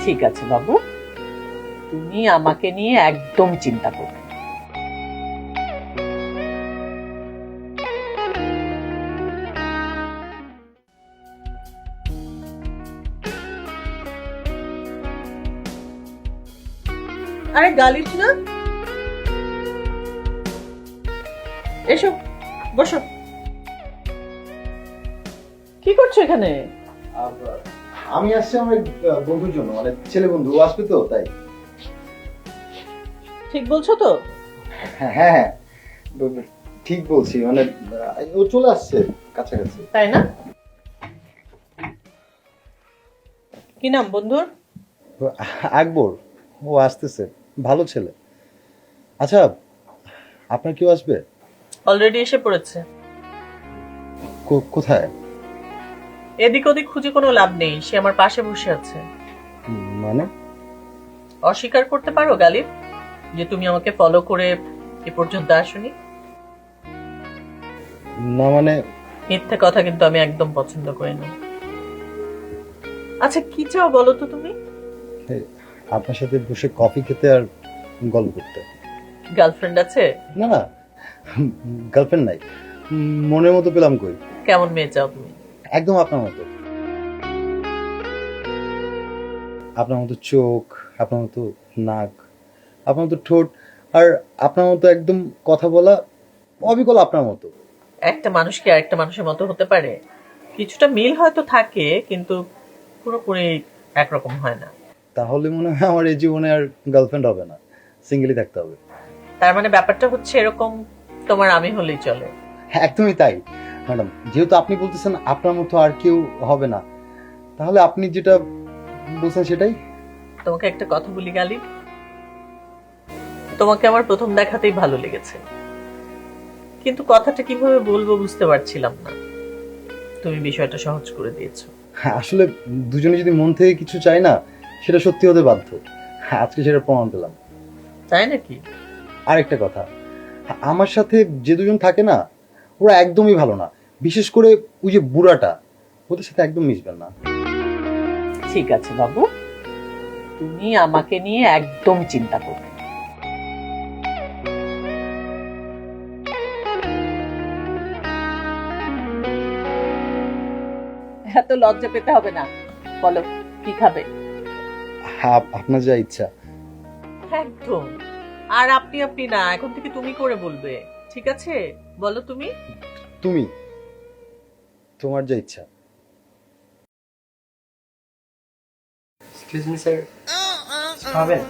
ঠিক আছে বাবু, তুমি আমাকে নিয়ে একদম চিন্তা করবে না। আরে গালিব না, এসো বসো। কি করছো এখানে? আমি আসছি আমার এক বন্ধুর জন্য, মানে ছেলে বন্ধু, ও আসবে তো তাই। ঠিক বলছো তো? হ্যাঁ হ্যাঁ, ঠিক বলছি, মানে ও চলে আসছে কাছাকাছি। তাই না? কি নাম বন্ধুর? আকবর, ও আসতেছে, ভালো ছেলে। আচ্ছা, আপনার কেউ আসবে? অলরেডি এসে পড়েছে। কোথায়? এদিক ওদিক খুঁজে কোনো লাভ নেই, সে আমার পাশে বসে আছে। মানে? অস্বীকার করতে পারো গালিব যে তুমি আমাকে ফলো করে এ পর্যন্ত আসোনি? না মানে, মিথ্যে কথা কিন্তু আমি একদম পছন্দ করি না। আচ্ছা কি চাও বলো তো তুমি? আপনার সাথে বসে কফি খেতে আর গল্প করতে। গার্লফ্রেন্ড আছে? না না, গার্লফ্রেন্ড নাই, মনের মতো পেলাম কই। কেমন মেয়ে চাও তুমি? একদম আপনার মতো, আপনার মতো চোখ, আপনার মতো নাক, আপনার মতো ঠোঁট, আর আপনার মতো একদম কথা বলা, অবিকল আপনার মতো। একটা মানুষ কি আরেকটা মানুষের মতো হতে পারে? কিছুটা মিল হয়তো থাকে, কিন্তু পুরোপুরি একরকম হয় না। তাহলে মনে হয় আমার এই জীবনে আর গার্লফ্রেন্ড হবে না, সিঙ্গেলই থাকতে হবে। তার মানে ব্যাপারটা হচ্ছে এরকম, তোমার আমি হলেই চলে। হ্যাঁ, একদমই তাই ম্যাডাম। যেহেতু আপনি বলতেছেন আপনার মতো আর কেউ হবে না, তাহলে আপনি যেটা বলছেন সেটাই। তোমাকে একটা কথা বলি গালিব, তোমাকে আমার প্রথম দেখাতেই ভালো লেগেছে, কিন্তু কথাটা কিভাবে বলবো বুঝতে পারছিলাম না। তুমি বিষয়টা সহজ করে দিয়েছো। হ্যাঁ, আসলে দুজনে যদি মন থেকে কিছু চাই না, সেটা সত্যি হতে বাধ্য। হ্যাঁ, আজকে সেটা প্রমাণ পেলাম। তাই নাকি? আরেকটা কথা, আমার সাথে যে দুজন থাকে না, ওরা একদমই ভালো না। বিশেষ করে ওই যে বুড়াটা, ওদের সাথে একদম মিশবেন না। ঠিক আছে বাবু, তুমি আমাকে নিয়ে একদম চিন্তা করবে না। এত লজ্জা পেতে হবে না, বলো কি খাবে? হ্যাঁ, আপনার যা ইচ্ছা। একদম। আর আপনি আপনি না, এখন থেকে তুমি করে বলবে, ঠিক আছে? বলো তুমি। তুমি, তোমার যা ইচ্ছা। এক্সকিউজ মি স্যার, খাবেন?